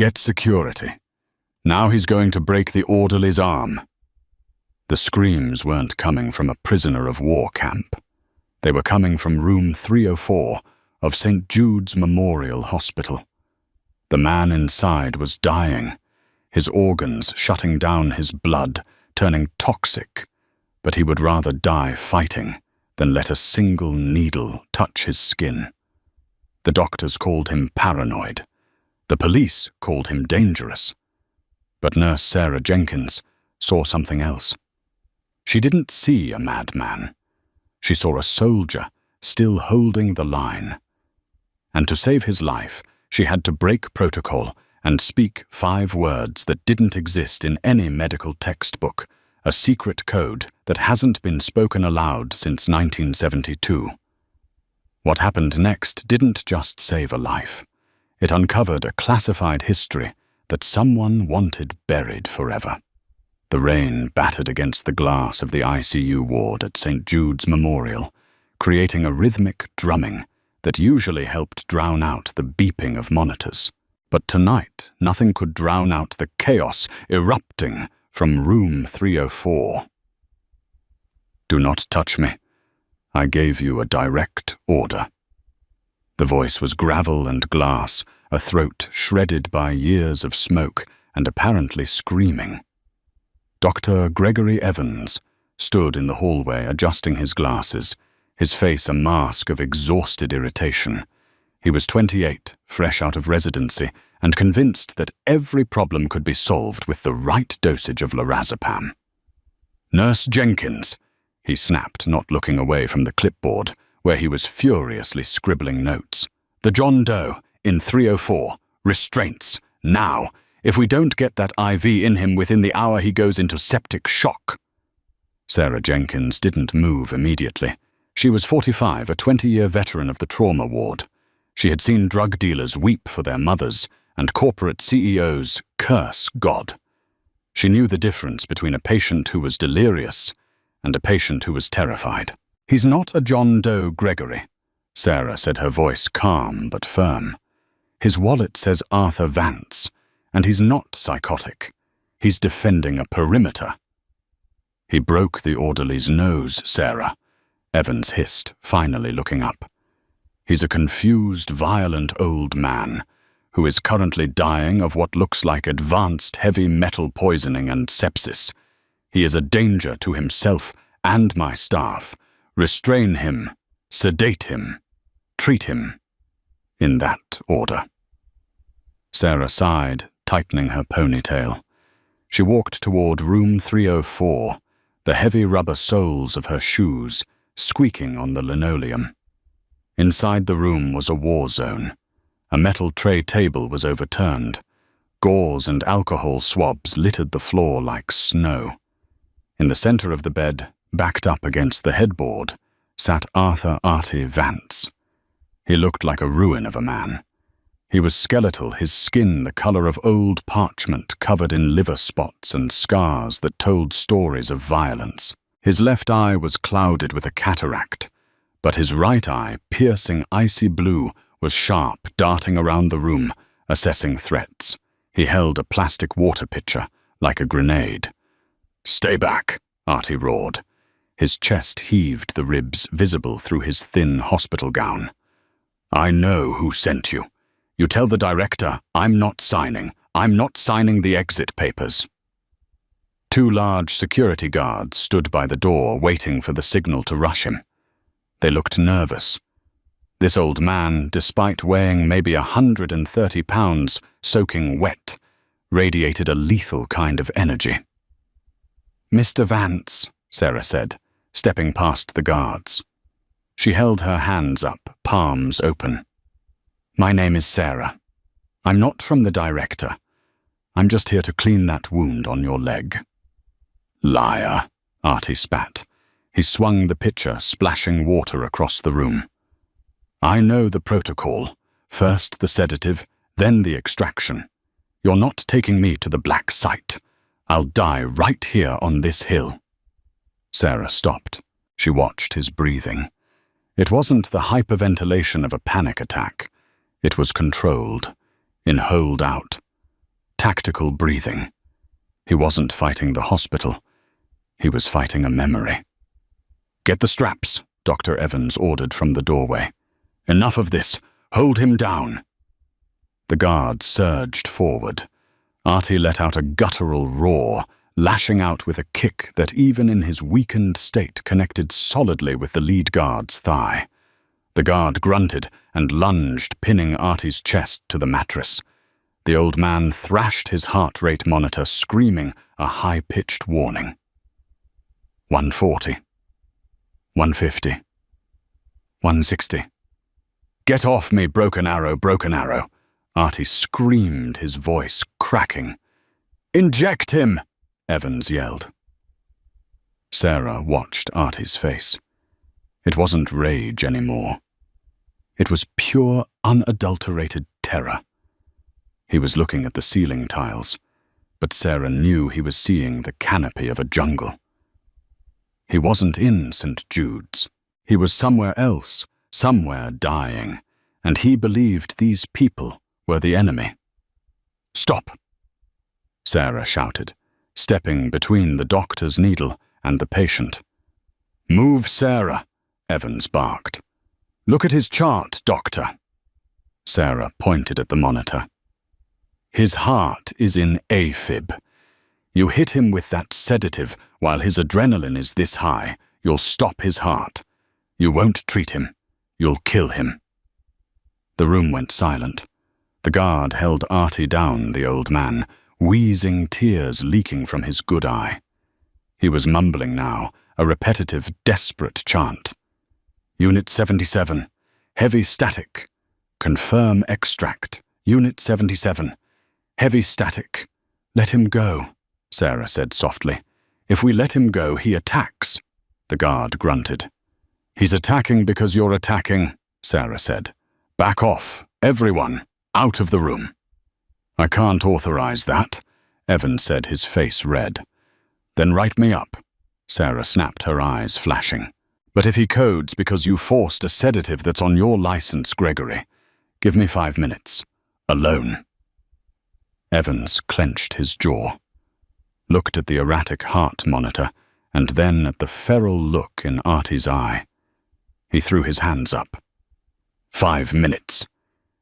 Get security. Now he's going to break the orderly's arm." The screams weren't coming from a prisoner of war camp. They were coming from room 304 of St. Jude's Memorial Hospital. The man inside was dying, his organs shutting down his blood, turning toxic, but he would rather die fighting than let a single needle touch his skin. The doctors called him paranoid. The police called him dangerous. But Nurse Sarah Jenkins saw something else. She didn't see a madman. She saw a soldier still holding the line. And to save his life, she had to break protocol and speak 5 words that didn't exist in any medical textbook, a secret code that hasn't been spoken aloud since 1972. What happened next didn't just save a life. It uncovered a classified history that someone wanted buried forever. The rain battered against the glass of the ICU ward at St. Jude's Memorial, creating a rhythmic drumming that usually helped drown out the beeping of monitors. But tonight, nothing could drown out the chaos erupting from room 304. "Do not touch me. I gave you a direct order." The voice was gravel and glass, a throat shredded by years of smoke and apparently screaming. Dr. Gregory Evans stood in the hallway adjusting his glasses, his face a mask of exhausted irritation. He was 28, fresh out of residency, and convinced that every problem could be solved with the right dosage of lorazepam. "Nurse Jenkins," he snapped, not looking away from the clipboard, where he was furiously scribbling notes. "The John Doe, in 304, restraints, now. If we don't get that IV in him within the hour, he goes into septic shock." Sarah Jenkins didn't move immediately. She was 45, a 20-year veteran of the trauma ward. She had seen drug dealers weep for their mothers and corporate CEOs curse God. She knew the difference between a patient who was delirious and a patient who was terrified. "He's not a John Doe, Gregory," Sarah said, her voice calm but firm. "His wallet says Arthur Vance, and he's not psychotic. He's defending a perimeter." "He broke the orderly's nose, Sarah," Evans hissed, finally looking up. "He's a confused, violent old man who is currently dying of what looks like advanced heavy metal poisoning and sepsis. He is a danger to himself and my staff. Restrain him, sedate him, treat him, in that order." Sarah sighed, tightening her ponytail. She walked toward room 304, the heavy rubber soles of her shoes squeaking on the linoleum. Inside the room was a war zone. A metal tray table was overturned. Gauze and alcohol swabs littered the floor like snow. In the center of the bed, backed up against the headboard, sat Arthur "Artie" Vance. He looked like a ruin of a man. He was skeletal, his skin the color of old parchment covered in liver spots and scars that told stories of violence. His left eye was clouded with a cataract, but his right eye, piercing icy blue, was sharp, darting around the room, assessing threats. He held a plastic water pitcher, like a grenade. "Stay back," Artie roared. His chest heaved, the ribs visible through his thin hospital gown. "I know who sent you. You tell the director, I'm not signing. I'm not signing the exit papers." 2 large security guards stood by the door waiting for the signal to rush him. They looked nervous. This old man, despite weighing maybe 130 pounds, soaking wet, radiated a lethal kind of energy. "Mr. Vance," Sarah said, stepping past the guards. She held her hands up, palms open. "My name is Sarah. I'm not from the director. I'm just here to clean that wound on your leg." "Liar," Artie spat. He swung the pitcher, splashing water across the room. "I know the protocol. First the sedative, then the extraction. You're not taking me to the black site. I'll die right here on this hill." Sarah stopped. She watched his breathing. It wasn't the hyperventilation of a panic attack. It was controlled, in hold out. Tactical breathing. He wasn't fighting the hospital. He was fighting a memory. "Get the straps," Dr. Evans ordered from the doorway. "Enough of this. Hold him down." The guard surged forward. Artie let out a guttural roar, lashing out with a kick that even in his weakened state connected solidly with the lead guard's thigh. The guard grunted and lunged, pinning Artie's chest to the mattress. The old man thrashed his heart rate monitor, screaming a high-pitched warning. 140. 150. 160. "Get off me, Broken Arrow, Broken Arrow!" Artie screamed, his voice cracking. "Inject him!" Evans yelled. Sarah watched Artie's face. It wasn't rage anymore. It was pure, unadulterated terror. He was looking at the ceiling tiles, but Sarah knew he was seeing the canopy of a jungle. He wasn't in St. Jude's. He was somewhere else, somewhere dying, and he believed these people were the enemy. "Stop!" Sarah shouted, stepping between the doctor's needle and the patient. "Move, Sarah," Evans barked. "Look at his chart, doctor." Sarah pointed at the monitor. "His heart is in AFib. You hit him with that sedative while his adrenaline is this high. You'll stop his heart. You won't treat him. You'll kill him." The room went silent. The guard held Artie down, the old man, wheezing, tears leaking from his good eye. He was mumbling now, a repetitive, desperate chant. "Unit 77. Heavy static. Confirm extract. Unit 77. Heavy static. Let him go," Sarah said softly. "If we let him go, he attacks." The guard grunted. "He's attacking because you're attacking," Sarah said. "Back off, everyone, out of the room." "I can't authorize that," Evans said, his face red. "Then write me up," Sarah snapped, her eyes flashing. "But if he codes because you forced a sedative that's on your license, Gregory, give me 5 minutes. Alone." Evans clenched his jaw, looked at the erratic heart monitor, and then at the feral look in Artie's eye. He threw his hands up. 5 minutes.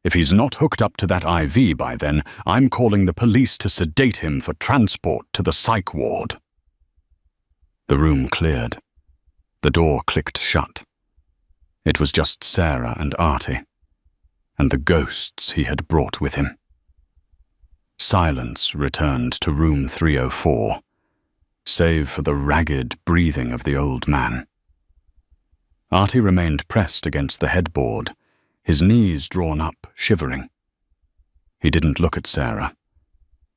If he's not hooked up to that IV by then, I'm calling the police to sedate him for transport to the psych ward. The room cleared. The door clicked shut. It was just Sarah and Artie, and the ghosts he had brought with him. Silence returned to room 304, save for the ragged breathing of the old man. Artie remained pressed against the headboard, his knees drawn up, shivering. He didn't look at Sarah.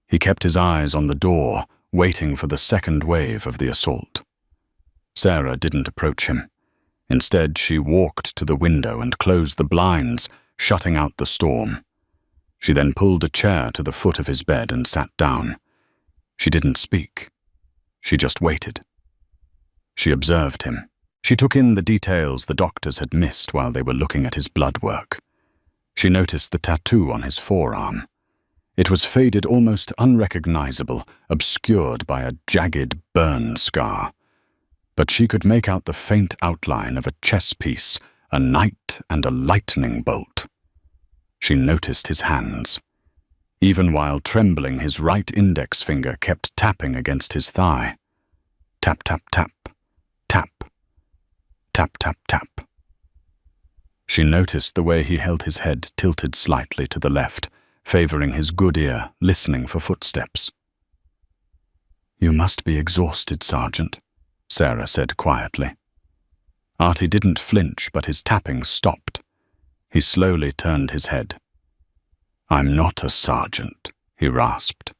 He kept his eyes on the door, waiting for the second wave of the assault. Sarah didn't approach him. Instead, she walked to the window and closed the blinds, shutting out the storm. She then pulled a chair to the foot of his bed and sat down. She didn't speak. She just waited. She observed him. She took in the details the doctors had missed while they were looking at his blood work. She noticed the tattoo on his forearm. It was faded, almost unrecognizable, obscured by a jagged burn scar. But she could make out the faint outline of a chess piece, a knight and a lightning bolt. She noticed his hands. Even while trembling, his right index finger kept tapping against his thigh. Tap, tap, tap, tap, tap, tap, tap. She noticed the way he held his head tilted slightly to the left, favoring his good ear, listening for footsteps. "You must be exhausted, Sergeant," Sarah said quietly. Artie didn't flinch, but his tapping stopped. He slowly turned his head. "I'm not a sergeant," he rasped.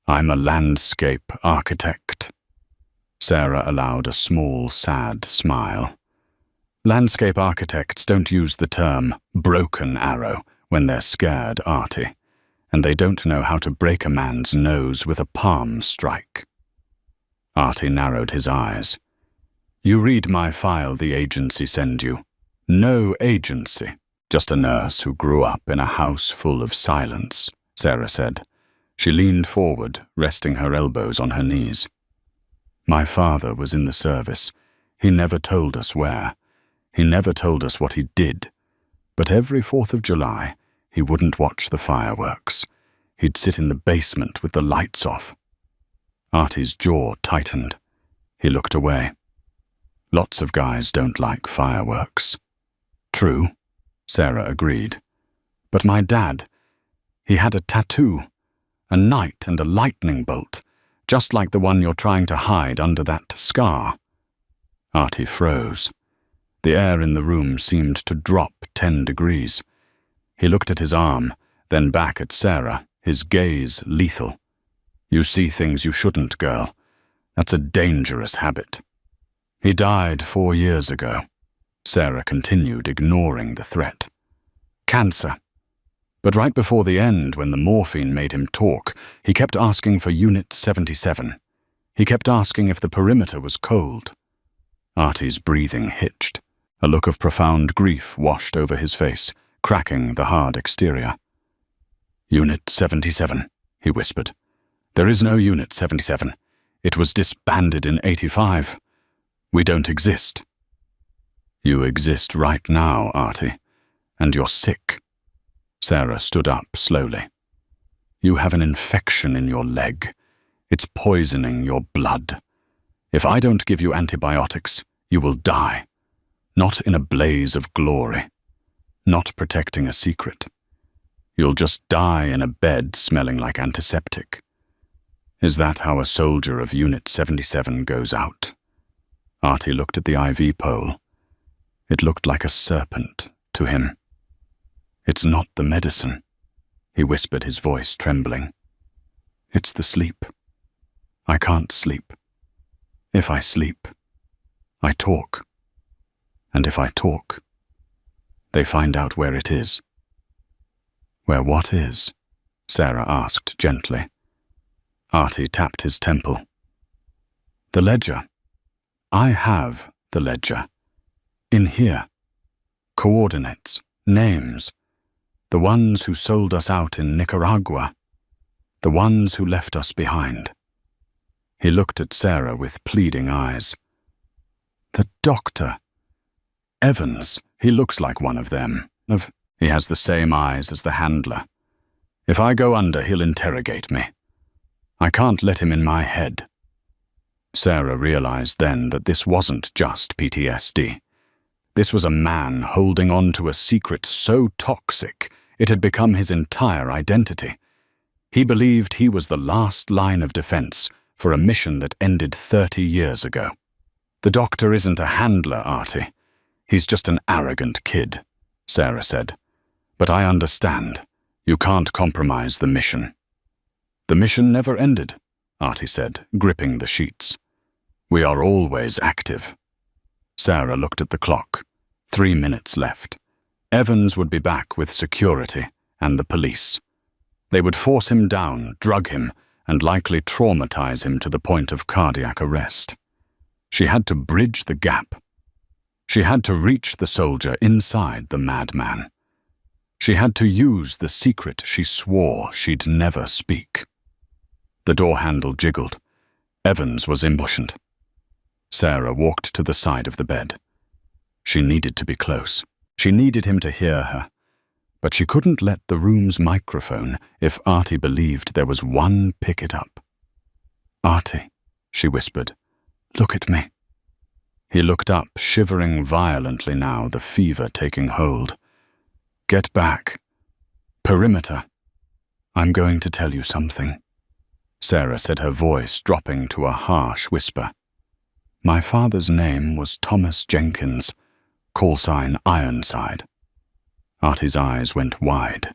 "I'm a landscape architect." Sarah allowed a small, sad smile. "Landscape architects don't use the term broken arrow when they're scared, Artie, and they don't know how to break a man's nose with a palm strike." Artie narrowed his eyes. "You read my file the agency send you. No agency. Just a nurse who grew up in a house full of silence," Sarah said. She leaned forward, resting her elbows on her knees. My father was in the service. He never told us where. He never told us what he did. But every 4th of July, he wouldn't watch the fireworks. He'd sit in the basement with the lights off. Artie's jaw tightened. He looked away. Lots of guys don't like fireworks. True, Sarah agreed. But my dad, he had a tattoo, a knight and a lightning bolt, just like the one you're trying to hide under that scar. Artie froze. The air in the room seemed to drop 10 degrees. He looked at his arm, then back at Sarah, his gaze lethal. You see things you shouldn't, girl. That's a dangerous habit. He died 4 years ago. Sarah continued, ignoring the threat. Cancer. But right before the end, when the morphine made him talk, he kept asking for Unit 77. He kept asking if the perimeter was cold. Artie's breathing hitched. A look of profound grief washed over his face, cracking the hard exterior. Unit 77, he whispered. There is no Unit 77. It was disbanded in 85. We don't exist. You exist right now, Artie, and you're sick. Sarah stood up slowly. You have an infection in your leg. It's poisoning your blood. If I don't give you antibiotics, you will die. Not in a blaze of glory. Not protecting a secret. You'll just die in a bed smelling like antiseptic. Is that how a soldier of Unit 77 goes out? Artie looked at the IV pole. It looked like a serpent to him. It's not the medicine, he whispered, his voice trembling. It's the sleep. I can't sleep. If I sleep, I talk. And if I talk, they find out where it is. Where what is? Sarah asked gently. Artie tapped his temple. The ledger. I have the ledger. In here. Coordinates, names. The ones who sold us out in Nicaragua. The ones who left us behind. He looked at Sarah with pleading eyes. The doctor. Evans, he looks like one of them. He has the same eyes as the handler. If I go under, he'll interrogate me. I can't let him in my head. Sarah realized then that this wasn't just PTSD. This was a man holding on to a secret so toxic it had become his entire identity. He believed he was the last line of defense for a mission that ended 30 years ago. The doctor isn't a handler, Artie. He's just an arrogant kid, Sarah said. But I understand. You can't compromise the mission. The mission never ended, Artie said, gripping the sheets. We are always active. Sarah looked at the clock. 3 minutes left. Evans would be back with security and the police. They would force him down, drug him, and likely traumatize him to the point of cardiac arrest. She had to bridge the gap. She had to reach the soldier inside the madman. She had to use the secret she swore she'd never speak. The door handle jiggled. Evans was impatient. Sarah walked to the side of the bed. She needed to be close. She needed him to hear her. But she couldn't let the room's microphone, if Artie believed there was one, pick it up. Artie, she whispered, look at me. He looked up, shivering violently now, the fever taking hold. Get back. Perimeter. I'm going to tell you something. Sarah said, her voice dropping to a harsh whisper. My father's name was Thomas Jenkins, call sign Ironside. Artie's eyes went wide.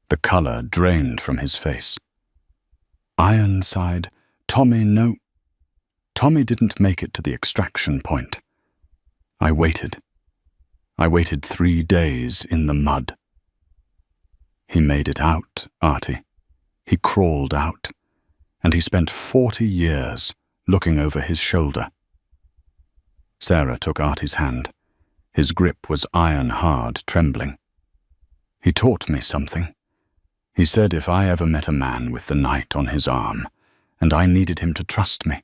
The color drained from his face. Ironside, Tommy, no. Tommy didn't make it to the extraction point. I waited. I waited 3 days in the mud. He made it out, Artie. He crawled out, and he spent 40 years looking over his shoulder. Sarah took Artie's hand. His grip was iron-hard, trembling. He taught me something. He said if I ever met a man with the night on his arm, and I needed him to trust me,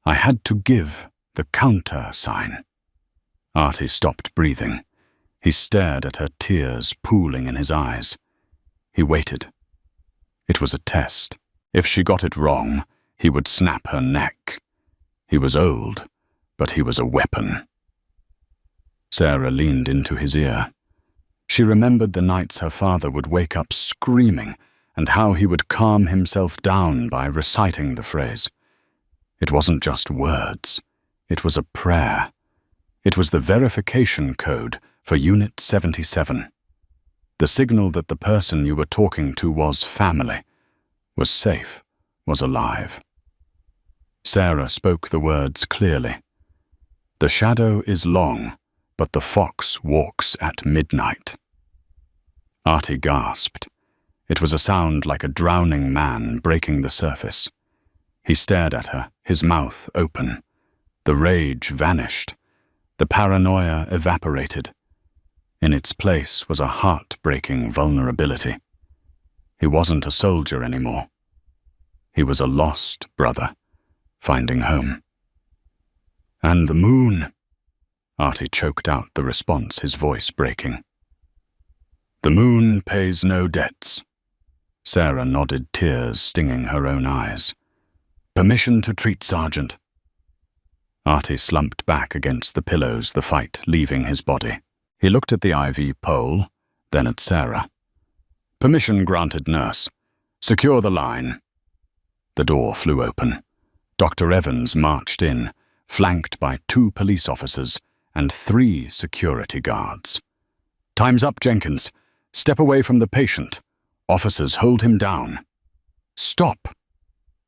I had to give the counter sign. Artie stopped breathing. He stared at her, tears pooling in his eyes. He waited. It was a test. If she got it wrong, he would snap her neck. He was old, but he was a weapon. Sarah leaned into his ear. She remembered the nights her father would wake up screaming and how he would calm himself down by reciting the phrase. It wasn't just words. It was a prayer. It was the verification code for Unit 77. The signal that the person you were talking to was family, was safe, was alive. Sarah spoke the words clearly. The shadow is long, but the fox walks at midnight. Artie gasped. It was a sound like a drowning man breaking the surface. He stared at her, his mouth open. The rage vanished. The paranoia evaporated. In its place was a heart-breaking vulnerability. He wasn't a soldier anymore. He was a lost brother, finding home. And the moon, Artie choked out the response, his voice breaking. The moon pays no debts. Sarah nodded, tears stinging her own eyes. Permission to treat, Sergeant. Artie slumped back against the pillows, the fight leaving his body. He looked at the IV pole, then at Sarah. Permission granted, nurse. Secure the line. The door flew open. Dr. Evans marched in, flanked by 2 police officers and 3 security guards. Time's up, Jenkins. Step away from the patient. Officers, hold him down. Stop.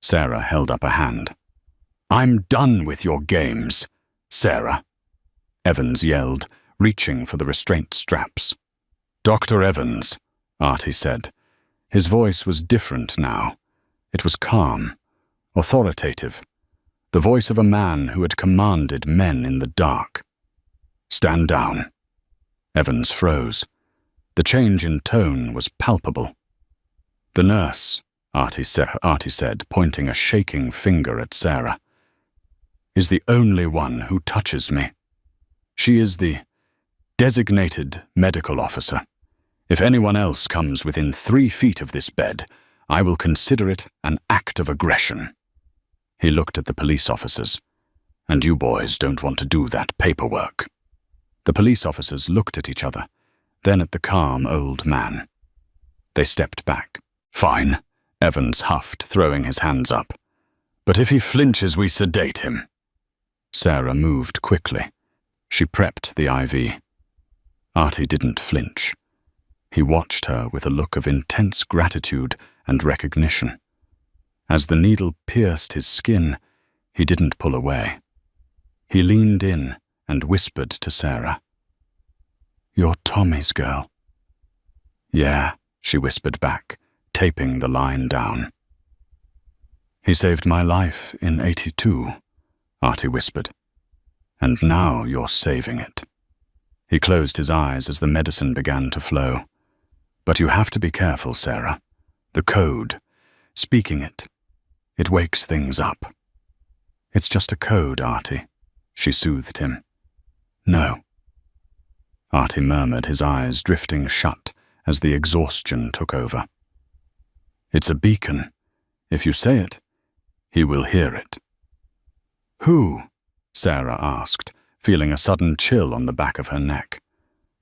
Sarah held up a hand. I'm done with your games, Sarah, Evans yelled, reaching for the restraint straps. Dr. Evans, Artie said. His voice was different now. It was calm, authoritative, the voice of a man who had commanded men in the dark. Stand down. Evans froze. The change in tone was palpable. The nurse, Artie said, pointing a shaking finger at Sarah, is the only one who touches me. She is the designated medical officer. If anyone else comes within 3 feet of this bed, I will consider it an act of aggression. He looked at the police officers. And you boys don't want to do that paperwork. The police officers looked at each other, then at the calm old man. They stepped back. Fine, Evans huffed, throwing his hands up. But if he flinches, we sedate him. Sarah moved quickly. She prepped the IV. Artie didn't flinch. He watched her with a look of intense gratitude and recognition. As the needle pierced his skin, he didn't pull away. He leaned in and whispered to Sarah. You're Tommy's girl. Yeah, she whispered back, taping the line down. He saved my life in '82, Artie whispered. And now you're saving it. He closed his eyes as the medicine began to flow. But you have to be careful, Sarah. The code, speaking it wakes things up. It's just a code, Artie, she soothed him. No. Artie murmured, his eyes drifting shut as the exhaustion took over. It's a beacon. If you say it, he will hear it. Who? Sarah asked, feeling a sudden chill on the back of her neck.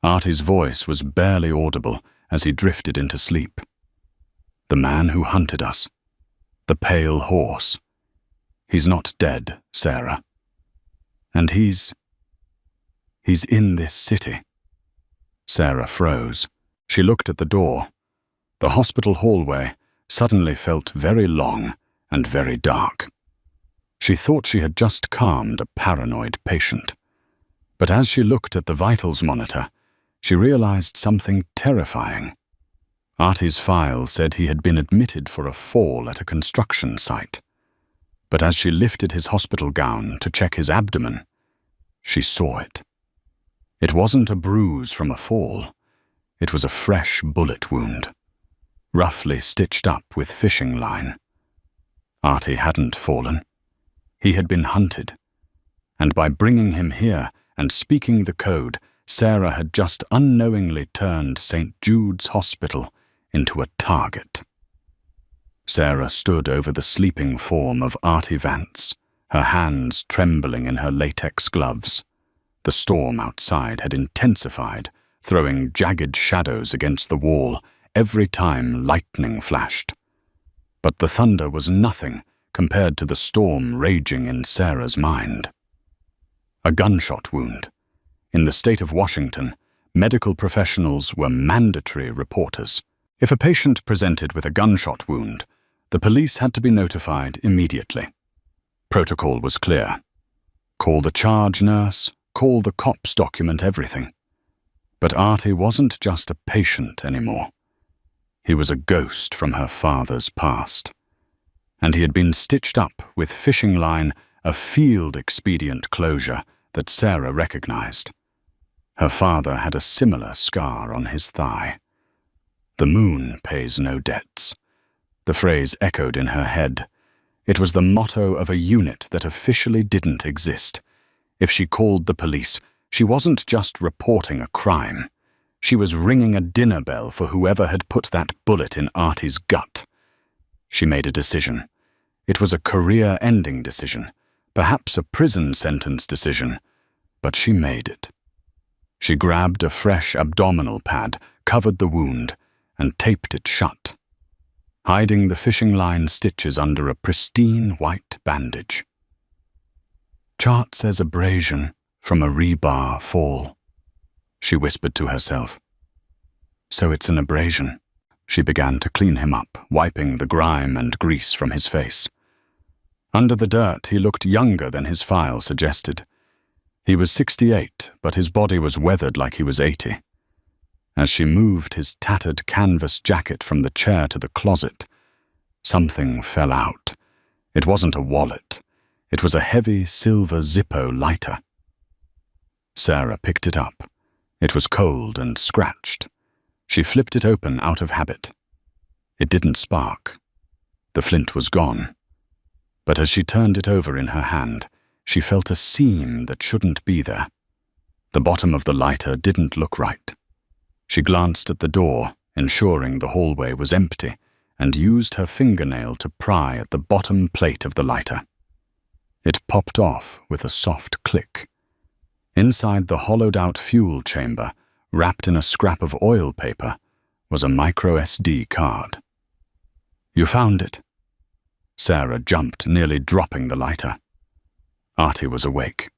Artie's voice was barely audible as he drifted into sleep. The man who hunted us. The pale horse. He's not dead, Sarah. And he's in this city. Sarah froze. She looked at the door. The hospital hallway suddenly felt very long and very dark. She thought she had just calmed a paranoid patient. But as she looked at the vitals monitor, she realized something terrifying. Artie's file said he had been admitted for a fall at a construction site. But as she lifted his hospital gown to check his abdomen, she saw it. It wasn't a bruise from a fall. It was a fresh bullet wound. roughly stitched up with fishing line. Artie hadn't fallen. He had been hunted. And by bringing him here and speaking the code, Sarah had just unknowingly turned St. Jude's Hospital into a target. Sarah stood over the sleeping form of Artie Vance, her hands trembling in her latex gloves. The storm outside had intensified, throwing jagged shadows against the wall every time lightning flashed. But the thunder was nothing compared to the storm raging in Sarah's mind. A gunshot wound. In the state of Washington, medical professionals were mandatory reporters. If a patient presented with a gunshot wound, the police had to be notified immediately. Protocol was clear. Call the charge nurse, call the cops, document everything. But Artie wasn't just a patient anymore. He was a ghost from her father's past. And he had been stitched up with fishing line, a field expedient closure that Sarah recognized. Her father had a similar scar on his thigh. The moon pays no debts. The phrase echoed in her head. It was the motto of a unit that officially didn't exist. If she called the police, she wasn't just reporting a crime. She was ringing a dinner bell for whoever had put that bullet in Artie's gut. She made a decision. It was a career-ending decision, perhaps a prison sentence decision, but she made it. She grabbed a fresh abdominal pad, covered the wound, and taped it shut, hiding the fishing line stitches under a pristine white bandage. Chart says abrasion from a rebar fall, she whispered to herself. So it's an abrasion. She began to clean him up, wiping the grime and grease from his face. Under the dirt, he looked younger than his file suggested. He was 68, but his body was weathered like he was 80. As she moved his tattered canvas jacket from the chair to the closet, something fell out. It wasn't a wallet. It was a heavy silver Zippo lighter. Sarah picked it up. It was cold and scratched. She flipped it open out of habit. It didn't spark. The flint was gone. But as she turned it over in her hand, she felt a seam that shouldn't be there. The bottom of the lighter didn't look right. She glanced at the door, ensuring the hallway was empty, and used her fingernail to pry at the bottom plate of the lighter. It popped off with a soft click. Inside the hollowed-out fuel chamber, wrapped in a scrap of oil paper, was a micro SD card. "You found it." Sarah jumped, nearly dropping the lighter. Artie was awake.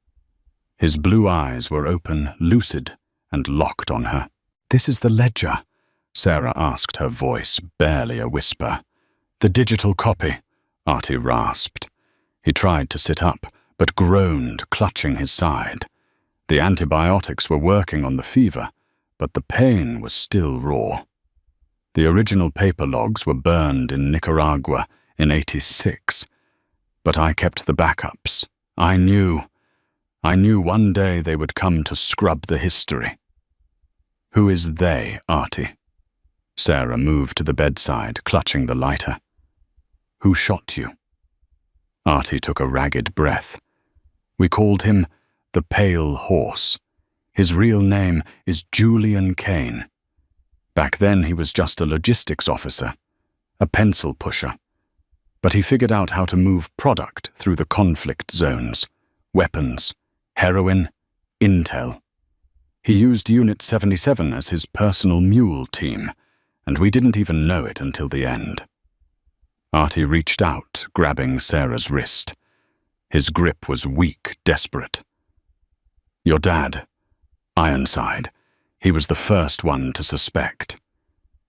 His blue eyes were open, lucid, and locked on her. "This is the ledger," Sarah asked, her voice barely a whisper. "The digital copy," Artie rasped. He tried to sit up, but groaned, clutching his side. The antibiotics were working on the fever, but the pain was still raw. The original paper logs were burned in Nicaragua in '86, but I kept the backups. I knew one day they would come to scrub the history. "Who is they, Artie?" Sarah moved to the bedside, clutching the lighter. "Who shot you?" Artie took a ragged breath. "We called him the Pale Horse. His real name is Julian Kane. Back then he was just a logistics officer, a pencil pusher. But he figured out how to move product through the conflict zones, weapons, heroin, intel. He used Unit 77 as his personal mule team, and we didn't even know it until the end." Artie reached out, grabbing Sarah's wrist. His grip was weak, desperate. "Your dad, Ironside, he was the first one to suspect.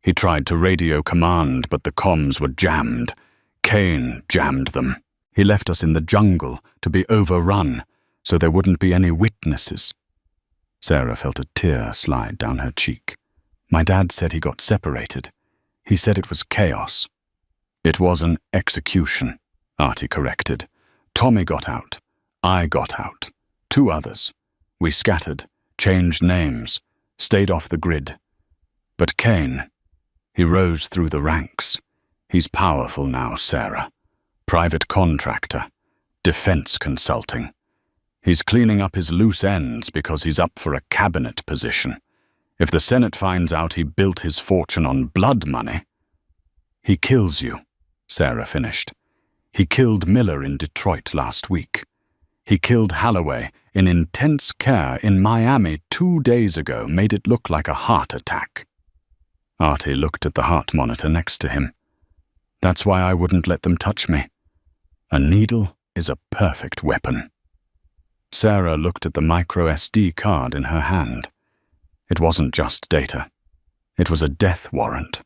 He tried to radio command, but the comms were jammed. Kane jammed them. He left us in the jungle to be overrun, so there wouldn't be any witnesses." Sarah felt a tear slide down her cheek. "My dad said he got separated. He said it was chaos." "It was an execution," Artie corrected. "Tommy got out. I got out. 2 others. We scattered, changed names, stayed off the grid. But Kane, He rose through the ranks. He's powerful now, Sarah. Private contractor. Defense consulting. He's cleaning up his loose ends because he's up for a cabinet position. If the Senate finds out he built his fortune on blood money... He kills you, Sarah finished. He killed Miller in Detroit last week. He killed Holloway in intense care in Miami 2 days ago, made it look like a heart attack. Artie looked at the heart monitor next to him. That's why I wouldn't let them touch me. A needle is a perfect weapon. Sarah looked at the micro SD card in her hand. It wasn't just data. It was a death warrant.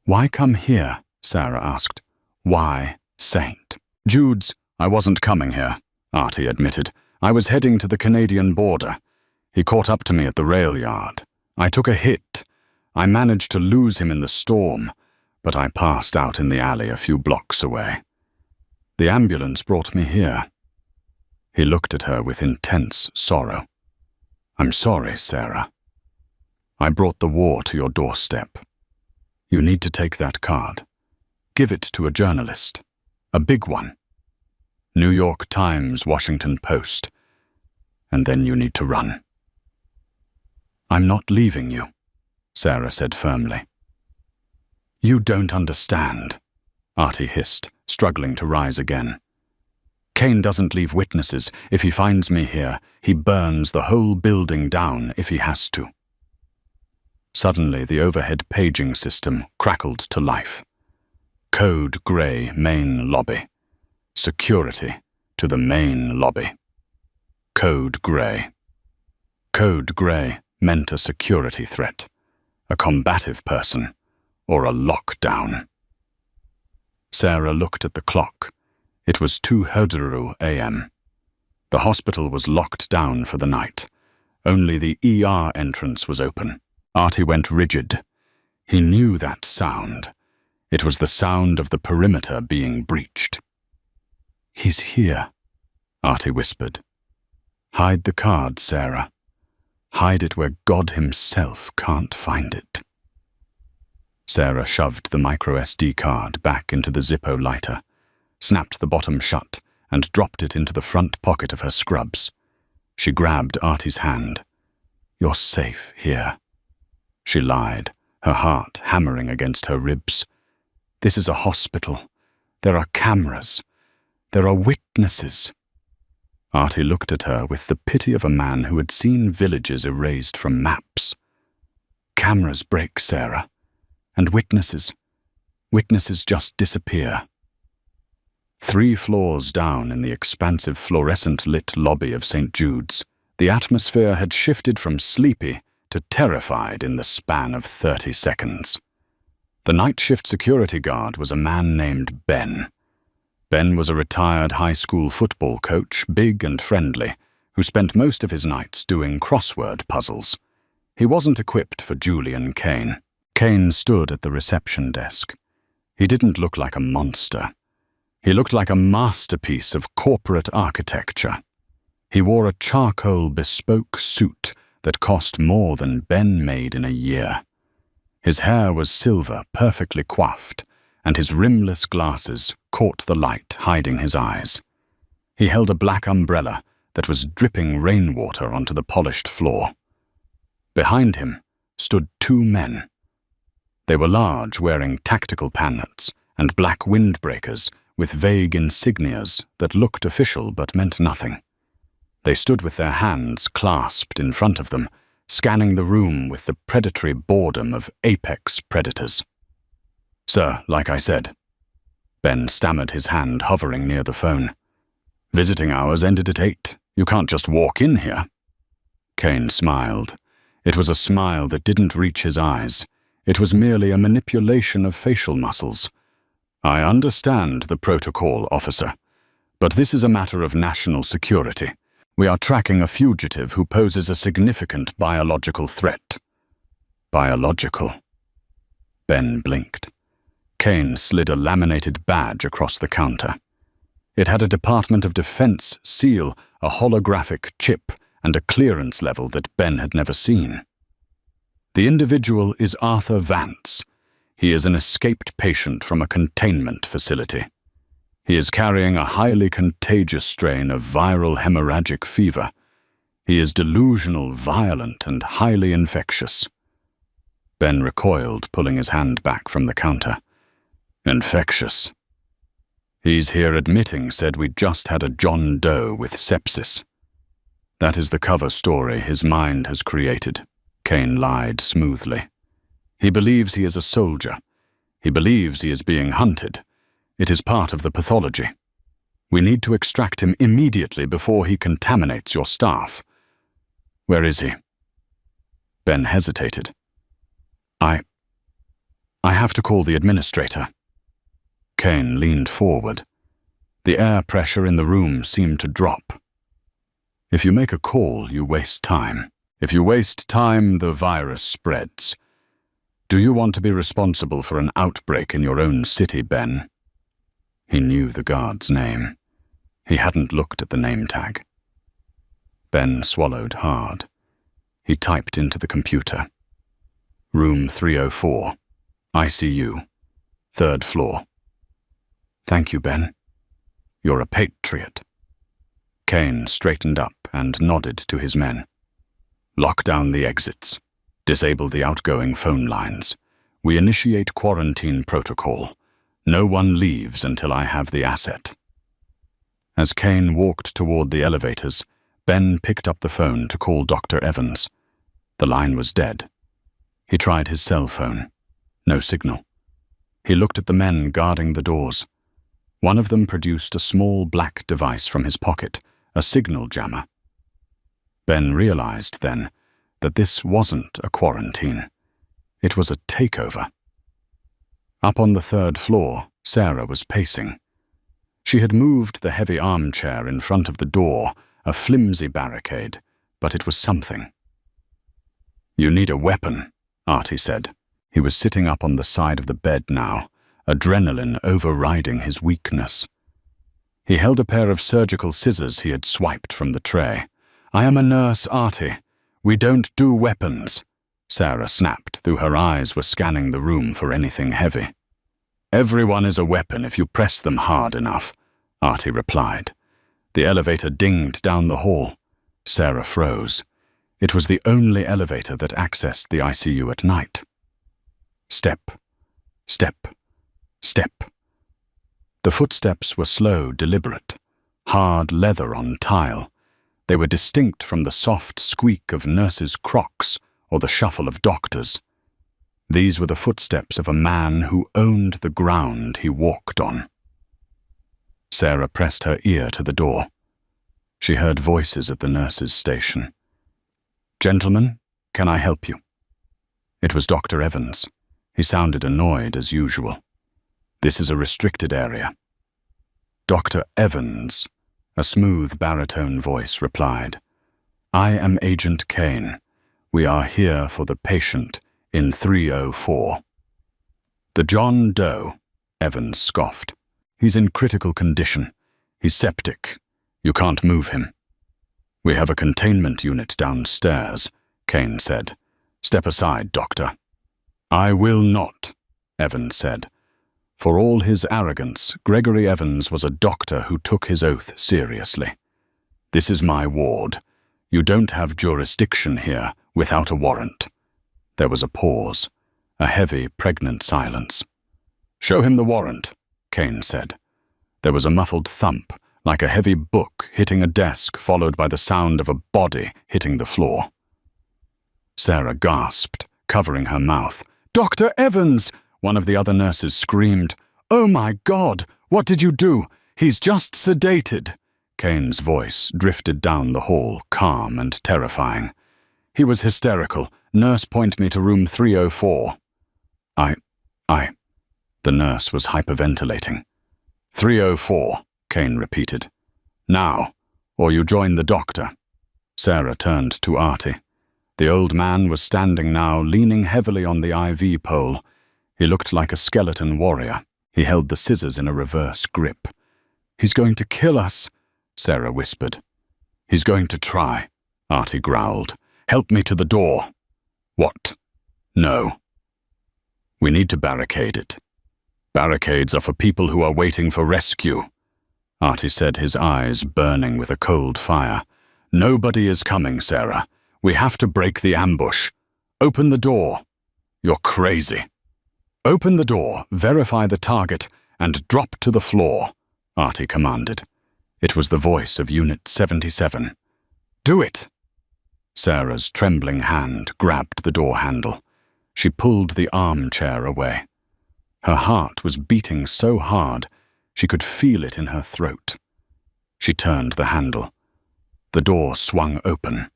Why come here? Sarah asked. Why Saint? Jude's, I wasn't coming here, Artie admitted. I was heading to the Canadian border. He caught up to me at the rail yard. I took a hit. I managed to lose him in the storm, but I passed out in the alley a few blocks away. The ambulance brought me here. He looked at her with intense sorrow. I'm sorry, Sarah. I brought the war to your doorstep. You need to take that card. Give it to a journalist. A big one. New York Times, Washington Post. And then you need to run. I'm not leaving you, Sarah said firmly. You don't understand, Artie hissed, struggling to rise again. Kane doesn't leave witnesses. If he finds me here, he burns the whole building down if he has to. Suddenly, the overhead paging system crackled to life. Code Grey main lobby. Security to the main lobby. Code Grey. Code Grey meant a security threat, a combative person, or a lockdown. Sarah looked at the clock. It was 2:00 a.m. The hospital was locked down for the night. Only the ER entrance was open. Artie went rigid. He knew that sound. It was the sound of the perimeter being breached. He's here, Artie whispered. Hide the card, Sarah. Hide it where God himself can't find it. Sarah shoved the micro SD card back into the Zippo lighter, snapped the bottom shut, and dropped it into the front pocket of her scrubs. She grabbed Artie's hand. You're safe here. She lied, her heart hammering against her ribs. This is a hospital. There are cameras. There are witnesses. Artie looked at her with the pity of a man who had seen villages erased from maps. Cameras break, Sarah. And witnesses. Witnesses just disappear. 3 floors down in the expansive fluorescent-lit lobby of St. Jude's, the atmosphere had shifted from sleepy to terrified in the span of 30 seconds. The night shift security guard was a man named Ben. Ben was a retired high school football coach, big and friendly, who spent most of his nights doing crossword puzzles. He wasn't equipped for Julian Kane. Kane stood at the reception desk. He didn't look like a monster. He looked like a masterpiece of corporate architecture. He wore a charcoal bespoke suit that cost more than Ben made in a year. His hair was silver, perfectly coiffed, and his rimless glasses caught the light, hiding his eyes. He held a black umbrella that was dripping rainwater onto the polished floor. Behind him stood 2 men. They were large, wearing tactical pannets and black windbreakers with vague insignias that looked official but meant nothing. They stood with their hands clasped in front of them, scanning the room with the predatory boredom of apex predators. Sir, like I said. Ben stammered, his hand hovering near the phone. Visiting hours ended at 8. You can't just walk in here. Kane smiled. It was a smile that didn't reach his eyes. It was merely a manipulation of facial muscles. I understand the protocol, officer, but this is a matter of national security. We are tracking a fugitive who poses a significant biological threat. Biological? Ben blinked. Kane slid a laminated badge across the counter. It had a Department of Defense seal, a holographic chip, and a clearance level that Ben had never seen. The individual is Arthur Vance. He is an escaped patient from a containment facility. He is carrying a highly contagious strain of viral hemorrhagic fever. He is delusional, violent, and highly infectious. Ben recoiled, pulling his hand back from the counter. Infectious. He's here admitting said we just had a John Doe with sepsis. That is the cover story his mind has created, Kane lied smoothly. He believes he is a soldier. He believes he is being hunted. It is part of the pathology. We need to extract him immediately before he contaminates your staff. Where is he? Ben hesitated. I have to call the administrator. Kane leaned forward. The air pressure in the room seemed to drop. If you make a call, you waste time. If you waste time, the virus spreads. Do you want to be responsible for an outbreak in your own city, Ben? He knew the guard's name. He hadn't looked at the name tag. Ben swallowed hard. He typed into the computer. Room 304, ICU, 3rd floor. Thank you, Ben. You're a patriot. Kane straightened up and nodded to his men. Lock down the exits. Disable the outgoing phone lines. We initiate quarantine protocol. No one leaves until I have the asset. As Kane walked toward the elevators, Ben picked up the phone to call Dr. Evans. The line was dead. He tried his cell phone. No signal. He looked at the men guarding the doors. One of them produced a small black device from his pocket, a signal jammer. Ben realized then that this wasn't a quarantine. It was a takeover. Up on the 3rd floor, Sarah was pacing. She had moved the heavy armchair in front of the door, a flimsy barricade, but it was something. You need a weapon, Artie said. He was sitting up on the side of the bed now, adrenaline overriding his weakness. He held a pair of surgical scissors he had swiped from the tray. I am a nurse, Artie. We don't do weapons, Sarah snapped, though her eyes were scanning the room for anything heavy. Everyone is a weapon if you press them hard enough, Artie replied. The elevator dinged down the hall. Sarah froze. It was the only elevator that accessed the ICU at night. Step, step, step. The footsteps were slow, deliberate, hard leather on tile. They were distinct from the soft squeak of nurses' crocs or the shuffle of doctors. These were the footsteps of a man who owned the ground he walked on. Sarah pressed her ear to the door. She heard voices at the nurses' station. Gentlemen, can I help you? It was Dr. Evans. He sounded annoyed as usual. This is a restricted area. Dr. Evans, a smooth baritone voice replied. I am Agent Kane. We are here for the patient in 304. The John Doe, Evans scoffed. He's in critical condition. He's septic. You can't move him. We have a containment unit downstairs, Kane said. Step aside, doctor. I will not, Evans said. For all his arrogance, Gregory Evans was a doctor who took his oath seriously. This is my ward. You don't have jurisdiction here without a warrant. There was a pause, a heavy, pregnant silence. Show him the warrant, Kane said. There was a muffled thump, like a heavy book hitting a desk, followed by the sound of a body hitting the floor. Sarah gasped, covering her mouth. Dr. Evans! One of the other nurses screamed. Oh my God! What did you do? He's just sedated. Kane's voice drifted down the hall, calm and terrifying. He was hysterical. Nurse, point me to room 304. The nurse was hyperventilating. 304, Kane repeated. Now, or you join the doctor. Sarah turned to Artie. The old man was standing now, leaning heavily on the IV pole. He looked like a skeleton warrior. He held the scissors in a reverse grip. He's going to kill us, Sarah whispered. He's going to try, Artie growled. Help me to the door. What? No. We need to barricade it. Barricades are for people who are waiting for rescue, Artie said, his eyes burning with a cold fire. Nobody is coming, Sarah. We have to break the ambush. Open the door. You're crazy. Open the door, verify the target, and drop to the floor, Artie commanded. It was the voice of Unit 77. Do it! Sarah's trembling hand grabbed the door handle. She pulled the armchair away. Her heart was beating so hard, she could feel it in her throat. She turned the handle. The door swung open.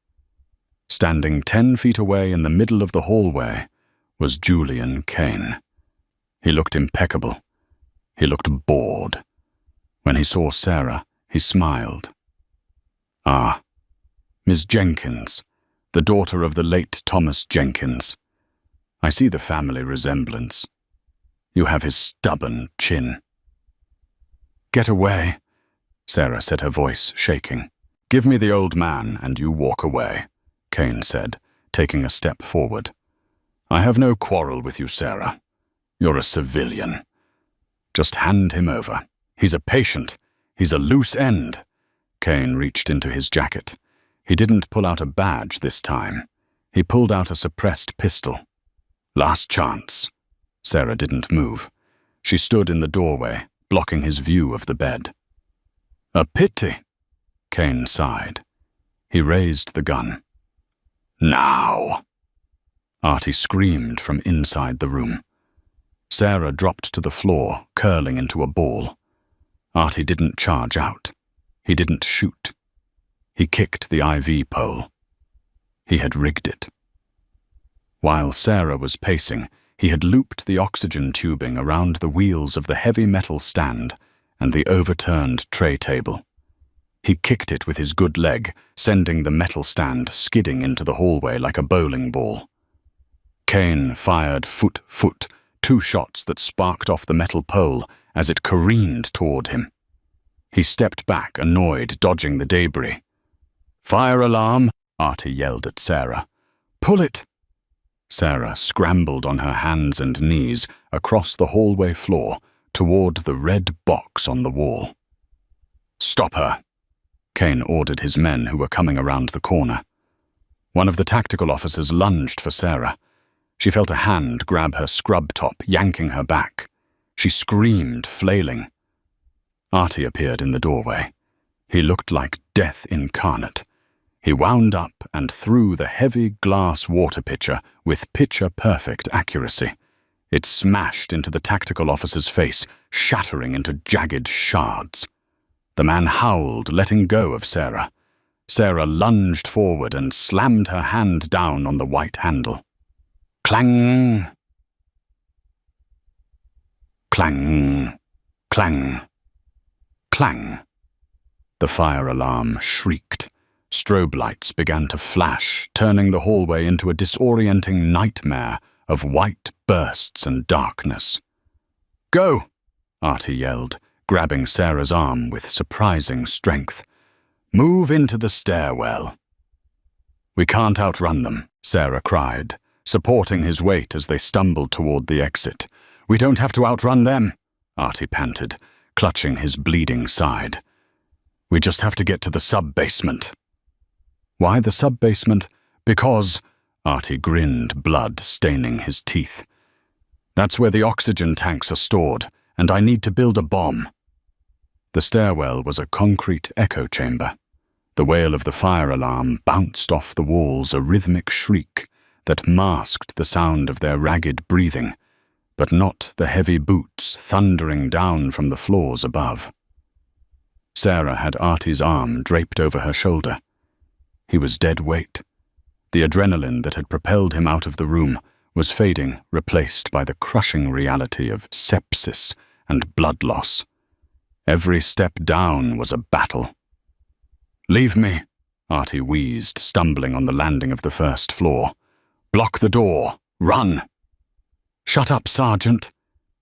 Standing 10 feet away in the middle of the hallway was Julian Kane. He looked impeccable. He looked bored. When he saw Sarah, he smiled. Ah, Miss Jenkins, the daughter of the late Thomas Jenkins. I see the family resemblance. You have his stubborn chin. Get away, Sarah said, her voice shaking. Give me the old man and you walk away, Kane said, taking a step forward. I have no quarrel with you, Sarah. You're a civilian. Just hand him over. He's a patient. He's a loose end. Kane reached into his jacket. He didn't pull out a badge this time. He pulled out a suppressed pistol. Last chance. Sarah didn't move. She stood in the doorway, blocking his view of the bed. A pity, Kane sighed. He raised the gun. Now! Artie screamed from inside the room. Sarah dropped to the floor, curling into a ball. Artie didn't charge out. He didn't shoot. He kicked the IV pole. He had rigged it. While Sarah was pacing, he had looped the oxygen tubing around the wheels of the heavy metal stand and the overturned tray table. He kicked it with his good leg, sending the metal stand skidding into the hallway like a bowling ball. Kane fired foot, 2 shots that sparked off the metal pole as it careened toward him. He stepped back, annoyed, dodging the debris. Fire alarm, Artie yelled at Sarah. Pull it! Sarah scrambled on her hands and knees across the hallway floor toward the red box on the wall. Stop her, Kane ordered his men who were coming around the corner. One of the tactical officers lunged for Sarah. She felt a hand grab her scrub top, yanking her back. She screamed, flailing. Artie appeared in the doorway. He looked like death incarnate. He wound up and threw the heavy glass water pitcher with pitcher-perfect accuracy. It smashed into the tactical officer's face, shattering into jagged shards. The man howled, letting go of Sarah. Sarah lunged forward and slammed her hand down on the white handle. Clang! Clang! Clang! Clang! The fire alarm shrieked. Strobe lights began to flash, turning the hallway into a disorienting nightmare of white bursts and darkness. Go! Artie yelled, grabbing Sarah's arm with surprising strength. Move into the stairwell. We can't outrun them, Sarah cried, supporting his weight as they stumbled toward the exit. We don't have to outrun them, Artie panted, clutching his bleeding side. We just have to get to the sub-basement. Why the sub-basement? Because, Artie grinned, blood staining his teeth. That's where the oxygen tanks are stored, and I need to build a bomb. The stairwell was a concrete echo chamber. The wail of the fire alarm bounced off the walls, a rhythmic shriek that masked the sound of their ragged breathing, but not the heavy boots thundering down from the floors above. Sarah had Artie's arm draped over her shoulder. He was dead weight. The adrenaline that had propelled him out of the room was fading, replaced by the crushing reality of sepsis and blood loss. Every step down was a battle. Leave me, Artie wheezed, stumbling on the landing of the first floor. Block the door. Run. Shut up, Sergeant,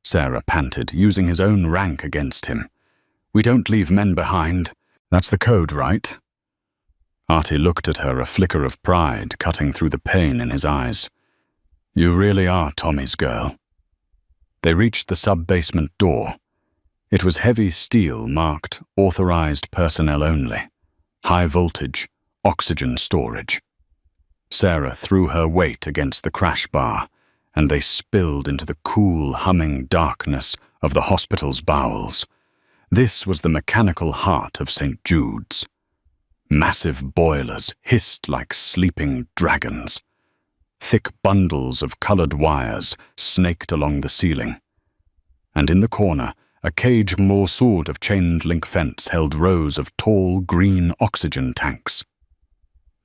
Sarah panted, using his own rank against him. We don't leave men behind. That's the code, right? Artie looked at her, a flicker of pride cutting through the pain in his eyes. You really are Tommy's girl. They reached the sub-basement door. It was heavy steel marked authorized personnel only. High voltage, oxygen storage. Sarah threw her weight against the crash bar, and they spilled into the cool, humming darkness of the hospital's bowels. This was the mechanical heart of St. Jude's. Massive boilers hissed like sleeping dragons. Thick bundles of colored wires snaked along the ceiling. And in the corner, a cage morceaued of chain-link fence held rows of tall green oxygen tanks.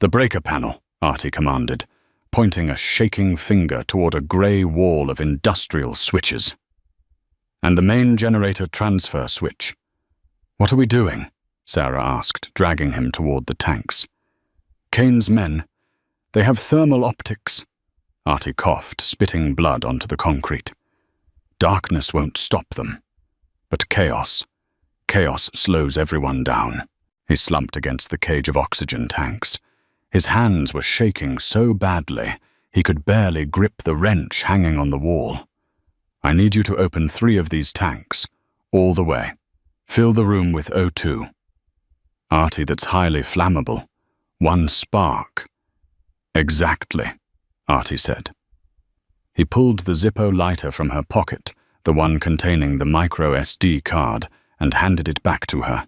"The breaker panel," Artie commanded, pointing a shaking finger toward a grey wall of industrial switches. "And the main generator transfer switch." "What are we doing?" Sarah asked, dragging him toward the tanks. "Kane's men. They have thermal optics." Artie coughed, spitting blood onto the concrete. "Darkness won't stop them. But chaos. Chaos slows everyone down." He slumped against the cage of oxygen tanks. His hands were shaking so badly he could barely grip the wrench hanging on the wall. "I need you to open 3 of these tanks, all the way. Fill the room with O2. Artie, that's highly flammable. 1 spark." "Exactly," Artie said. He pulled the Zippo lighter from her pocket, the one containing the micro SD card, and handed it back to her.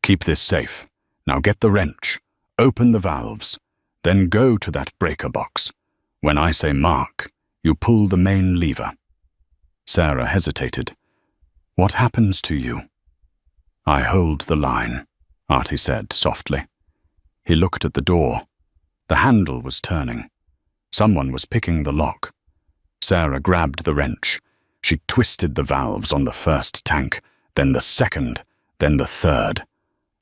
"Keep this safe. Now get the wrench. Open the valves. Then go to that breaker box. When I say mark, you pull the main lever." Sarah hesitated. "What happens to you?" "I hold the line," Artie said softly. He looked at the door. The handle was turning. Someone was picking the lock. Sarah grabbed the wrench. She twisted the valves on the first tank, then the second, then the third.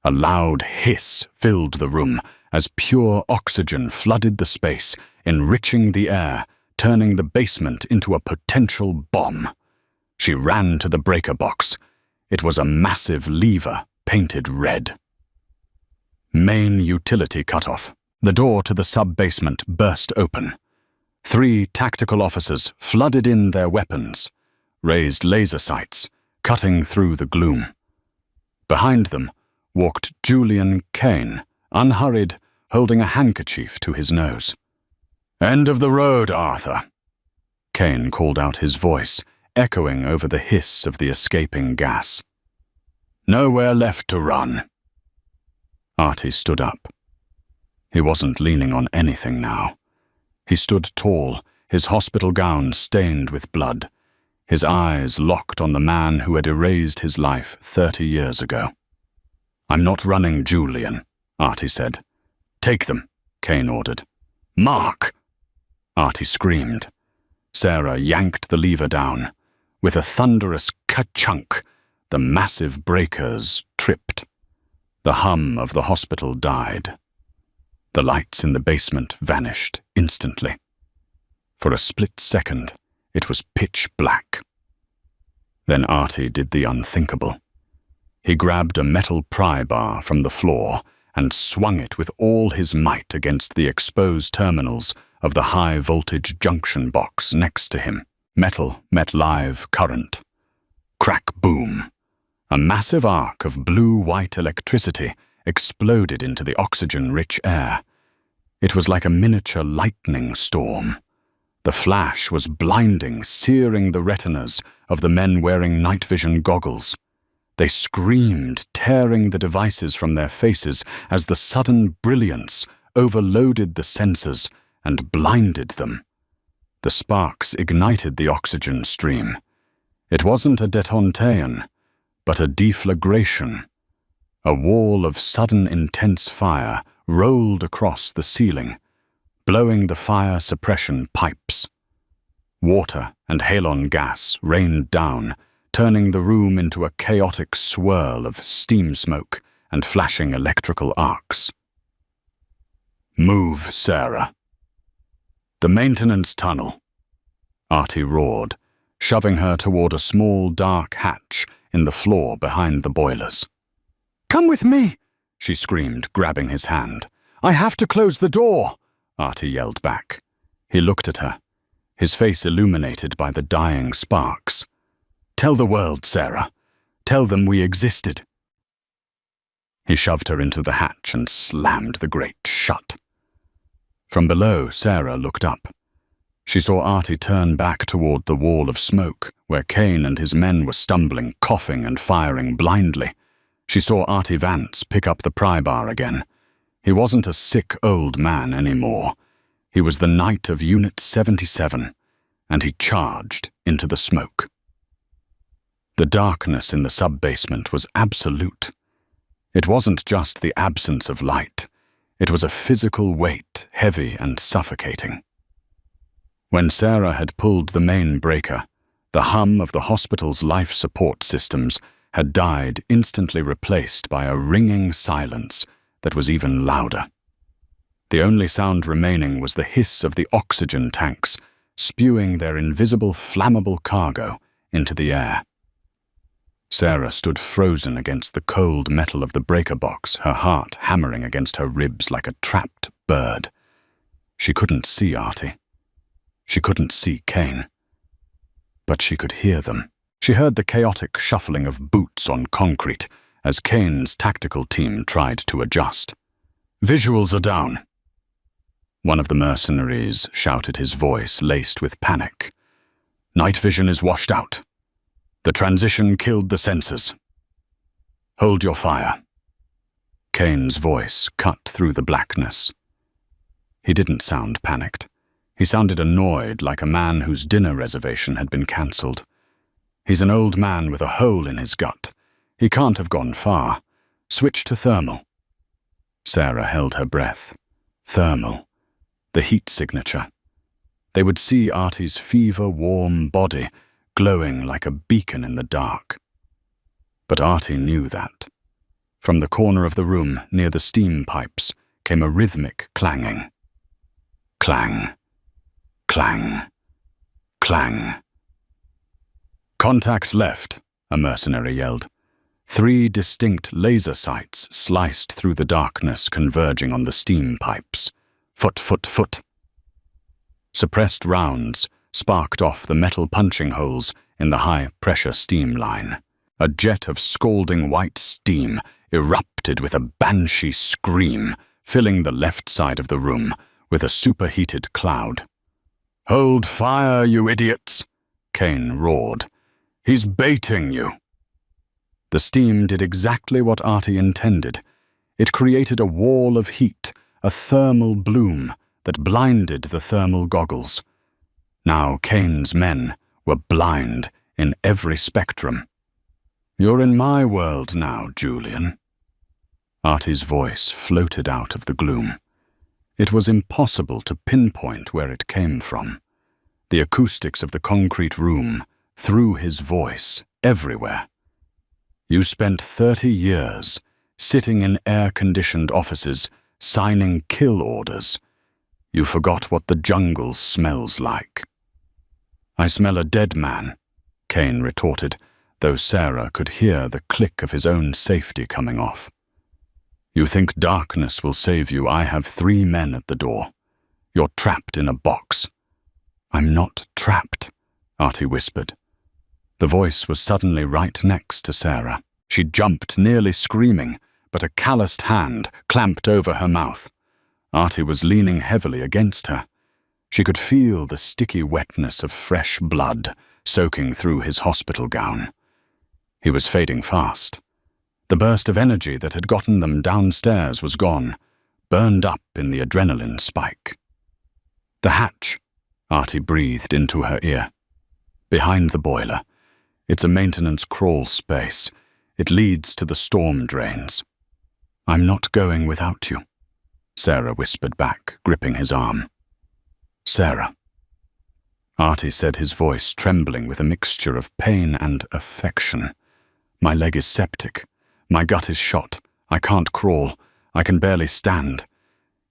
A loud hiss filled the room as pure oxygen flooded the space, enriching the air, turning the basement into a potential bomb. She ran to the breaker box. It was a massive lever painted red. Main utility cutoff. The door to the sub-basement burst open. 3 tactical officers flooded in their weapons, raised laser sights, cutting through the gloom. Behind them walked Julian Kane, unhurried, holding a handkerchief to his nose. "End of the road, Arthur." Kane called out, his voice echoing over the hiss of the escaping gas. "Nowhere left to run." Artie stood up. He wasn't leaning on anything now. He stood tall, his hospital gown stained with blood, his eyes locked on the man who had erased his life 30 years ago. "I'm not running, Julian," Artie said. "Take them," Kane ordered. "Mark!" Artie screamed. Sarah yanked the lever down. With a thunderous ka-chunk, the massive breakers tripped. The hum of the hospital died. The lights in the basement vanished instantly. For a split second, it was pitch black. Then Artie did the unthinkable. He grabbed a metal pry bar from the floor and swung it with all his might against the exposed terminals of the high-voltage junction box next to him. Metal met live current. Crack boom. A massive arc of blue-white electricity exploded into the oxygen-rich air. It was like a miniature lightning storm. The flash was blinding, searing the retinas of the men wearing night vision goggles. They screamed, tearing the devices from their faces as the sudden brilliance overloaded the sensors and blinded them. The sparks ignited the oxygen stream. It wasn't a detontation, but a deflagration. A wall of sudden intense fire rolled across the ceiling, blowing the fire suppression pipes. Water and halon gas rained down, turning the room into a chaotic swirl of steam smoke and flashing electrical arcs. "Move, Sarah." "The maintenance tunnel," Artie roared, shoving her toward a small dark hatch in the floor behind the boilers. "Come with me," she screamed, grabbing his hand. "I have to close the door," Artie yelled back. He looked at her. his face illuminated by the dying sparks. "Tell the world, Sarah. Tell them we existed." He shoved her into the hatch and slammed the grate shut. From below, Sarah looked up. She saw Artie turn back toward the wall of smoke, where Kane and his men were stumbling, coughing, and firing blindly. She saw Artie Vance pick up the pry bar again. He wasn't a sick old man anymore. He was the knight of Unit 77, and he charged into the smoke. The darkness in the sub-basement was absolute. It wasn't just the absence of light. It was a physical weight, heavy and suffocating. When Sarah had pulled the main breaker, the hum of the hospital's life support systems had died, instantly replaced by a ringing silence that was even louder. The only sound remaining was the hiss of the oxygen tanks spewing their invisible flammable cargo into the air. Sarah stood frozen against the cold metal of the breaker box, her heart hammering against her ribs like a trapped bird. She couldn't see Artie. She couldn't see Kane. But she could hear them. She heard the chaotic shuffling of boots on concrete as Kane's tactical team tried to adjust. "Visuals are down." One of the mercenaries shouted, his voice laced with panic. "Night vision is washed out. The transition killed the sensors. Hold your fire." Kane's voice cut through the blackness. He didn't sound panicked. He sounded annoyed, like a man whose dinner reservation had been cancelled. "He's an old man with a hole in his gut. He can't have gone far. Switch to thermal." Sarah held her breath. Thermal. The heat signature. They would see Artie's fever-warm body glowing like a beacon in the dark. But Artie knew that. From the corner of the room, near the steam pipes, came a rhythmic clanging. Clang. Clang. Clang. "Contact left," a mercenary yelled. 3 distinct laser sights sliced through the darkness, converging on the steam pipes. Foot, foot, foot. Suppressed rounds sparked off the metal punching holes in the high-pressure steam line. A jet of scalding white steam erupted with a banshee scream, filling the left side of the room with a superheated cloud. "Hold fire, you idiots!" Kane roared. "He's baiting you." The steam did exactly what Artie intended. It created a wall of heat, a thermal bloom that blinded the thermal goggles. Now Kane's men were blind in every spectrum. "You're in my world now, Julian." Artie's voice floated out of the gloom. It was impossible to pinpoint where it came from. The acoustics of the concrete room threw his voice everywhere. "You spent 30 years sitting in air-conditioned offices, signing kill orders. You forgot what the jungle smells like." "I smell a dead man," Kane retorted, though Sarah could hear the click of his own safety coming off. "You think darkness will save you? I have 3 men at the door. You're trapped in a box." "I'm not trapped," Artie whispered. The voice was suddenly right next to Sarah. She jumped, nearly screaming, but a calloused hand clamped over her mouth. Artie was leaning heavily against her. She could feel the sticky wetness of fresh blood soaking through his hospital gown. He was fading fast. The burst of energy that had gotten them downstairs was gone, burned up in the adrenaline spike. "The hatch," Artie breathed into her ear. "Behind the boiler. It's a maintenance crawl space. It leads to the storm drains." "I'm not going without you," Sarah whispered back, gripping his arm. "Sarah." Artie said, his voice trembling with a mixture of pain and affection. "My leg is septic. My gut is shot. I can't crawl. I can barely stand.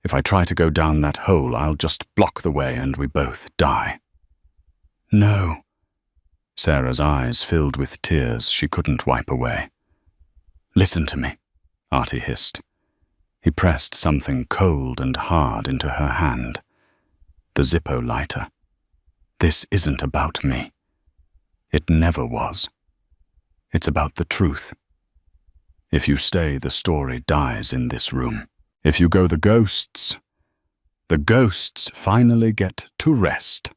If I try to go down that hole, I'll just block the way and we both die." "No." Sarah's eyes filled with tears she couldn't wipe away. "Listen to me," Artie hissed. He pressed something cold and hard into her hand. The Zippo lighter. This isn't about me. It never was. It's about the truth. If you stay, the story dies in this room. If you go, the ghosts finally get to rest.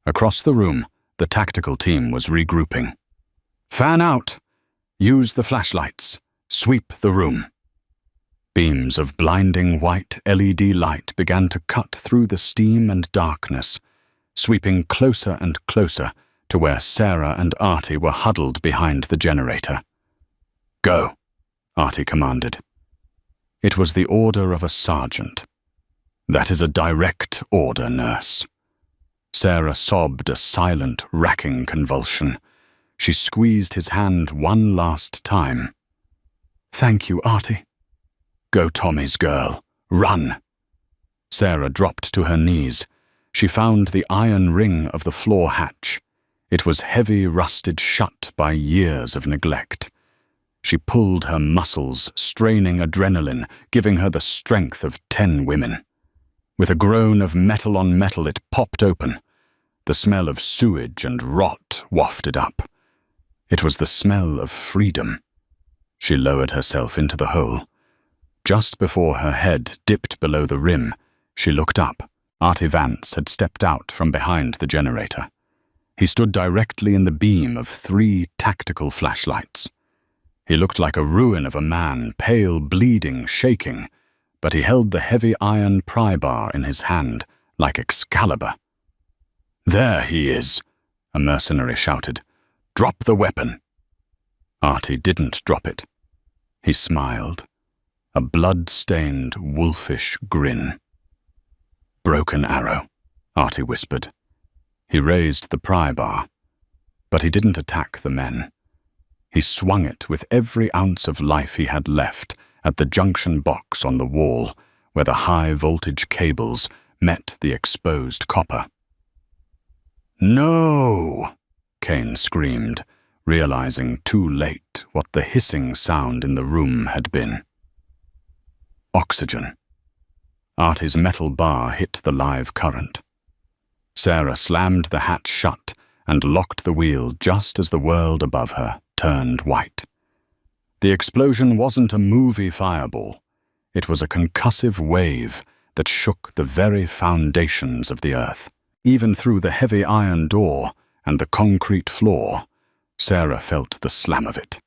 Across the room, the tactical team was regrouping. Fan out! Use the flashlights. Sweep the room. Beams of blinding white LED light began to cut through the steam and darkness, sweeping closer and closer to where Sarah and Artie were huddled behind the generator. Go, Artie commanded. It was the order of a sergeant. That is a direct order, nurse. Sarah sobbed a silent, racking convulsion. She squeezed his hand one last time. Thank you, Artie. Go, Tommy's girl. Run. Sarah dropped to her knees. She found the iron ring of the floor hatch. It was heavy, rusted shut by years of neglect. She pulled her muscles, straining adrenaline, giving her the strength of 10 women. With a groan of metal on metal, it popped open. The smell of sewage and rot wafted up. It was the smell of freedom. She lowered herself into the hole. Just before her head dipped below the rim, she looked up. Artie Vance had stepped out from behind the generator. He stood directly in the beam of 3 tactical flashlights. He looked like a ruin of a man, pale, bleeding, shaking, but he held the heavy iron pry bar in his hand, like Excalibur. There he is, a mercenary shouted. Drop the weapon. Artie didn't drop it. He smiled, a blood-stained, wolfish grin. Broken arrow, Artie whispered. He raised the pry bar, but he didn't attack the men. He swung it with every ounce of life he had left at the junction box on the wall where the high-voltage cables met the exposed copper. No! Kane screamed, realizing too late what the hissing sound in the room had been. Oxygen. Artie's metal bar hit the live current. Sarah slammed the hatch shut and locked the wheel just as the world above her turned white. The explosion wasn't a movie fireball. It was a concussive wave that shook the very foundations of the earth. Even through the heavy iron door and the concrete floor, Sarah felt the slam of it.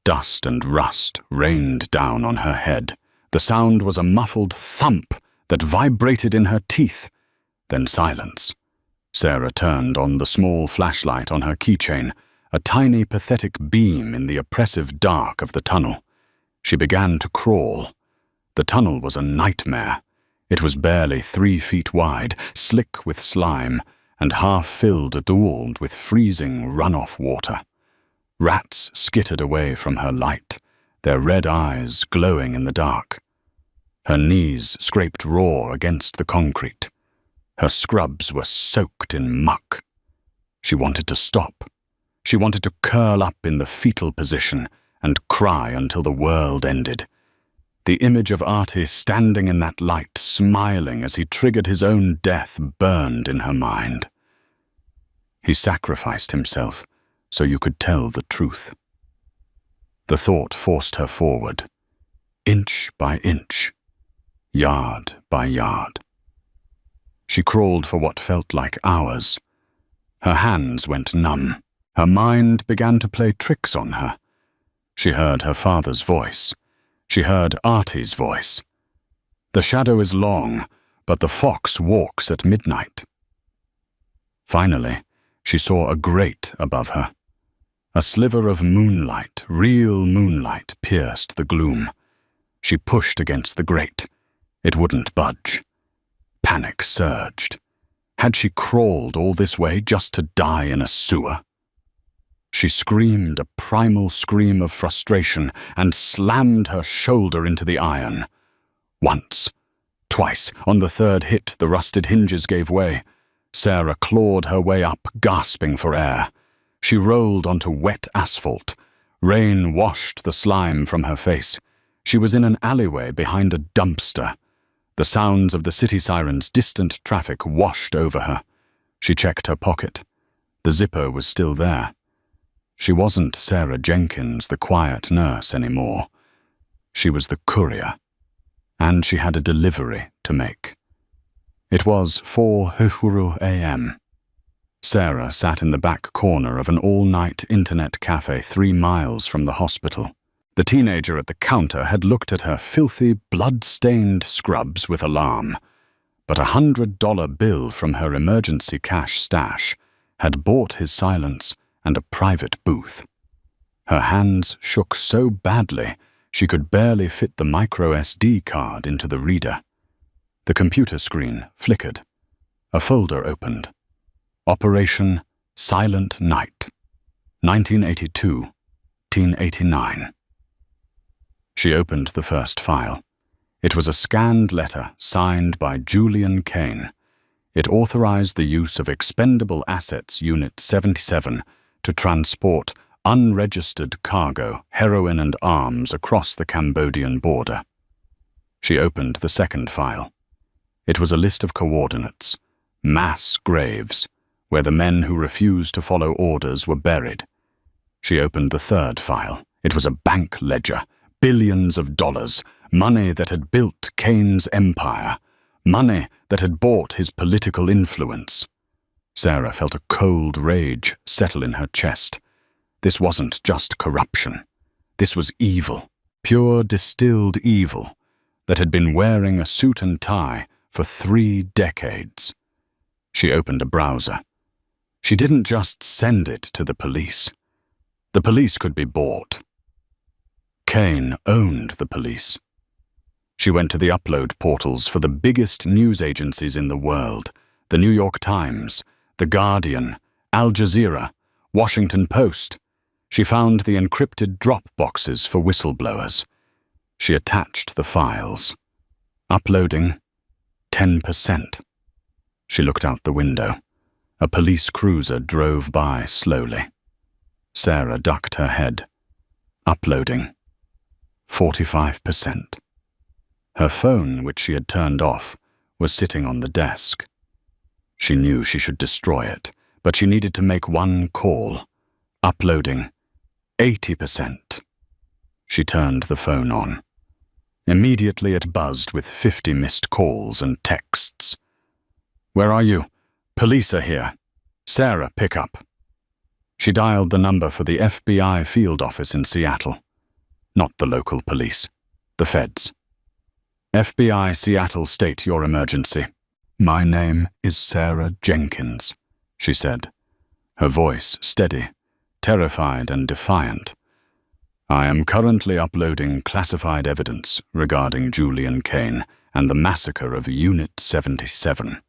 Dust and rust rained down on her head. The sound was a muffled thump that vibrated in her teeth. Then silence. Sarah turned on the small flashlight on her keychain, a tiny pathetic beam in the oppressive dark of the tunnel. She began to crawl. The tunnel was a nightmare. It was barely 3 feet wide, slick with slime, and half-filled at the wall with freezing runoff water. Rats skittered away from her light, their red eyes glowing in the dark. Her knees scraped raw against the concrete. Her scrubs were soaked in muck. She wanted to stop. She wanted to curl up in the fetal position and cry until the world ended. The image of Artie standing in that light, smiling as he triggered his own death, burned in her mind. He sacrificed himself so you could tell the truth. The thought forced her forward, inch by inch, yard by yard. She crawled for what felt like hours. Her hands went numb. Her mind began to play tricks on her. She heard her father's voice. She heard Artie's voice. The shadow is long, but the fox walks at midnight. Finally, she saw a grate above her. A sliver of moonlight, real moonlight, pierced the gloom. She pushed against the grate. It wouldn't budge. Panic surged. Had she crawled all this way just to die in a sewer? She screamed a primal scream of frustration and slammed her shoulder into the iron. Once, twice, on the third hit the rusted hinges gave way. Sarah clawed her way up, gasping for air. She rolled onto wet asphalt. Rain washed the slime from her face. She was in an alleyway behind a dumpster. The sounds of the city siren's distant traffic washed over her. She checked her pocket. The zipper was still there. She wasn't Sarah Jenkins, the quiet nurse, anymore. She was the courier, and she had a delivery to make. It was 4 a.m. Sarah sat in the back corner of an all-night internet cafe 3 miles from the hospital. The teenager at the counter had looked at her filthy, blood-stained scrubs with alarm, but a $100 bill from her emergency cash stash had bought his silence and a private booth. Her hands shook so badly she could barely fit the micro SD card into the reader. The computer screen flickered. A folder opened. Operation Silent Night, 1982-1989. She opened the first file. It was a scanned letter signed by Julian Kane. It authorized the use of Expendable Assets Unit 77 to transport unregistered cargo, heroin and arms across the Cambodian border. She opened the second file. It was a list of coordinates, mass graves, where the men who refused to follow orders were buried. She opened the third file. It was a bank ledger, billions of dollars, money that had built Kane's empire, money that had bought his political influence. Sarah felt a cold rage settle in her chest. This wasn't just corruption. This was evil, pure distilled evil, that had been wearing a suit and tie for 3 decades. She opened a browser. She didn't just send it to the police. The police could be bought. Kane owned the police. She went to the upload portals for the biggest news agencies in the world, the New York Times, The Guardian, Al Jazeera, Washington Post. She found the encrypted drop boxes for whistleblowers. She attached the files. Uploading 10%. She looked out the window. A police cruiser drove by slowly. Sarah ducked her head. Uploading 45%. Her phone, which she had turned off, was sitting on the desk. She knew she should destroy it, but she needed to make one call. Uploading 80%. She turned the phone on. Immediately it buzzed with 50 missed calls and texts. "Where are you? Police are here. Sarah, pick up." She dialed the number for the FBI field office in Seattle. Not the local police. The feds. "FBI Seattle, state your emergency." "My name is Sarah Jenkins," she said, her voice steady, terrified and defiant. "I am currently uploading classified evidence regarding Julian Kane and the massacre of Unit 77.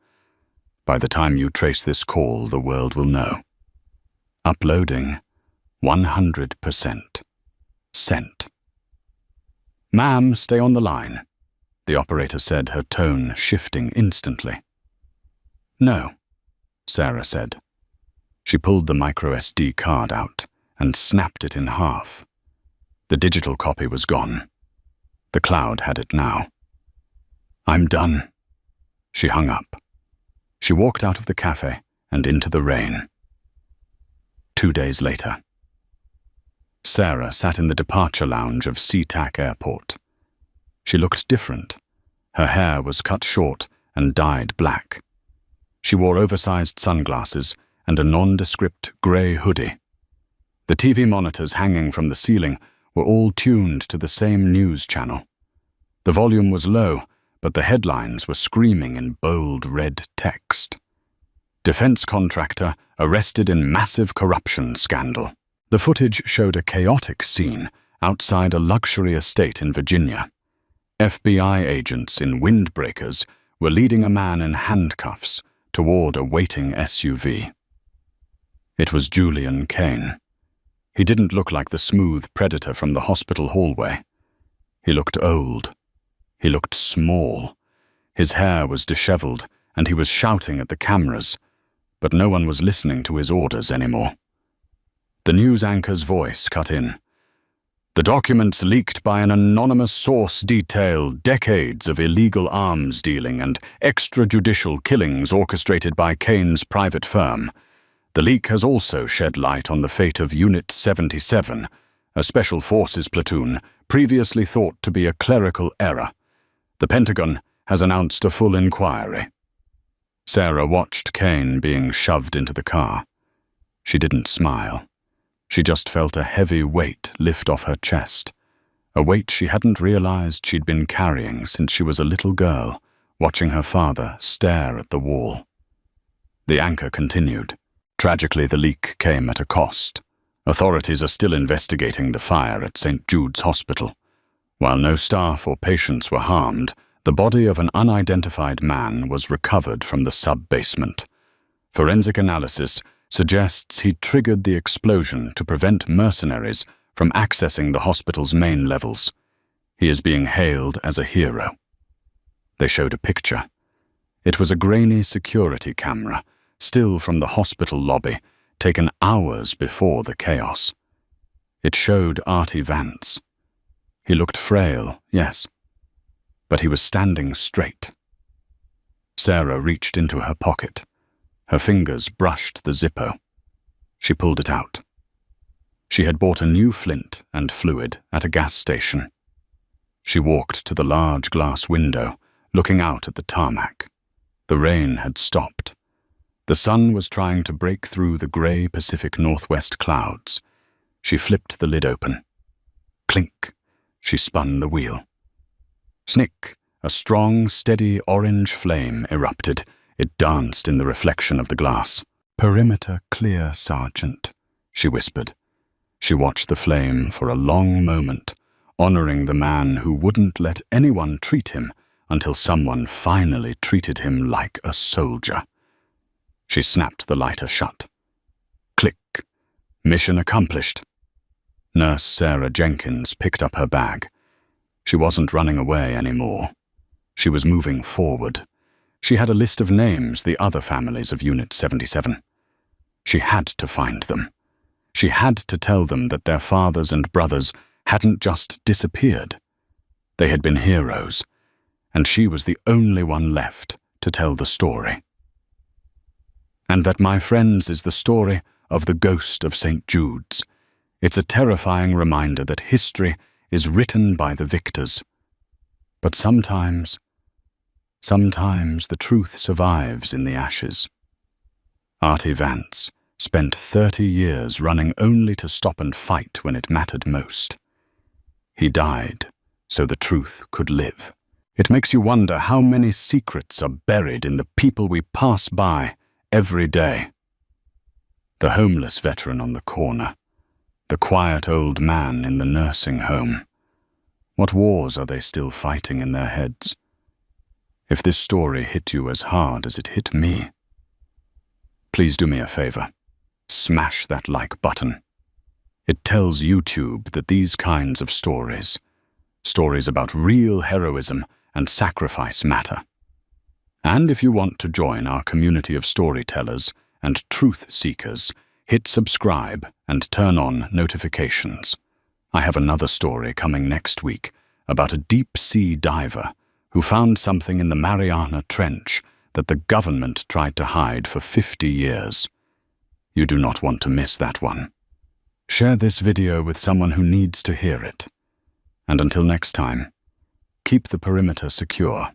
By the time you trace this call, the world will know. Uploading 100%. Sent." "Ma'am, stay on the line," the operator said, her tone shifting instantly. "No," Sarah said. She pulled the micro SD card out and snapped it in half. The digital copy was gone. The cloud had it now. "I'm done." She hung up. She walked out of the cafe and into the rain. 2 days later. Sarah sat in the departure lounge of SeaTac Airport. She looked different. Her hair was cut short and dyed black. She wore oversized sunglasses and a nondescript grey hoodie. The TV monitors hanging from the ceiling were all tuned to the same news channel. The volume was low, but the headlines were screaming in bold red text. "Defense contractor arrested in massive corruption scandal." The footage showed a chaotic scene outside a luxury estate in Virginia. FBI agents in windbreakers were leading a man in handcuffs toward a waiting SUV. It was Julian Kane. He didn't look like the smooth predator from the hospital hallway. He looked old. He looked small. His hair was disheveled, and he was shouting at the cameras, but no one was listening to his orders anymore. The news anchor's voice cut in. The documents leaked by an anonymous source detail decades of illegal arms dealing and extrajudicial killings orchestrated by Kane's private firm. The leak has also shed light on the fate of Unit 77, a special forces platoon previously thought to be a clerical error. The Pentagon has announced a full inquiry. Sarah watched Kane being shoved into the car. She didn't smile. She just felt a heavy weight lift off her chest, a weight she hadn't realized she'd been carrying since she was a little girl, watching her father stare at the wall. The anchor continued. Tragically, the leak came at a cost. Authorities are still investigating the fire at St. Jude's Hospital. While no staff or patients were harmed, the body of an unidentified man was recovered from the sub-basement. Forensic analysis suggests he triggered the explosion to prevent mercenaries from accessing the hospital's main levels. He is being hailed as a hero. They showed a picture. It was a grainy security camera, still from the hospital lobby, taken hours before the chaos. It showed Artie Vance. He looked frail, yes, but he was standing straight. Sarah reached into her pocket. Her fingers brushed the Zippo. She pulled it out. She had bought a new flint and fluid at a gas station. She walked to the large glass window, looking out at the tarmac. The rain had stopped. The sun was trying to break through the grey Pacific Northwest clouds. She flipped the lid open. Clink. She spun the wheel. Snick. A strong, steady orange flame erupted. It danced in the reflection of the glass. "Perimeter clear, Sergeant," she whispered. She watched the flame for a long moment, honoring the man who wouldn't let anyone treat him until someone finally treated him like a soldier. She snapped the lighter shut. Click. Mission accomplished. Nurse Sarah Jenkins picked up her bag. She wasn't running away anymore. She was moving forward. She had a list of names, the other families of Unit 77. She had to find them. She had to tell them that their fathers and brothers hadn't just disappeared. They had been heroes, and she was the only one left to tell the story. And that, my friends, is the story of the ghost of St. Jude's. It's a terrifying reminder that history is written by the victors. But sometimes the truth survives in the ashes. Artie Vance spent 30 years running only to stop and fight when it mattered most. He died so the truth could live. It makes you wonder how many secrets are buried in the people we pass by every day. The homeless veteran on the corner, the quiet old man in the nursing home. What wars are they still fighting in their heads? If this story hit you as hard as it hit me, please do me a favor. Smash that like button. It tells YouTube that these kinds of stories about real heroism and sacrifice, matter. And if you want to join our community of storytellers and truth seekers, hit subscribe and turn on notifications. I have another story coming next week about a deep-sea diver who found something in the Mariana Trench that the government tried to hide for 50 years. You do not want to miss that one. Share this video with someone who needs to hear it. And until next time, keep the perimeter secure.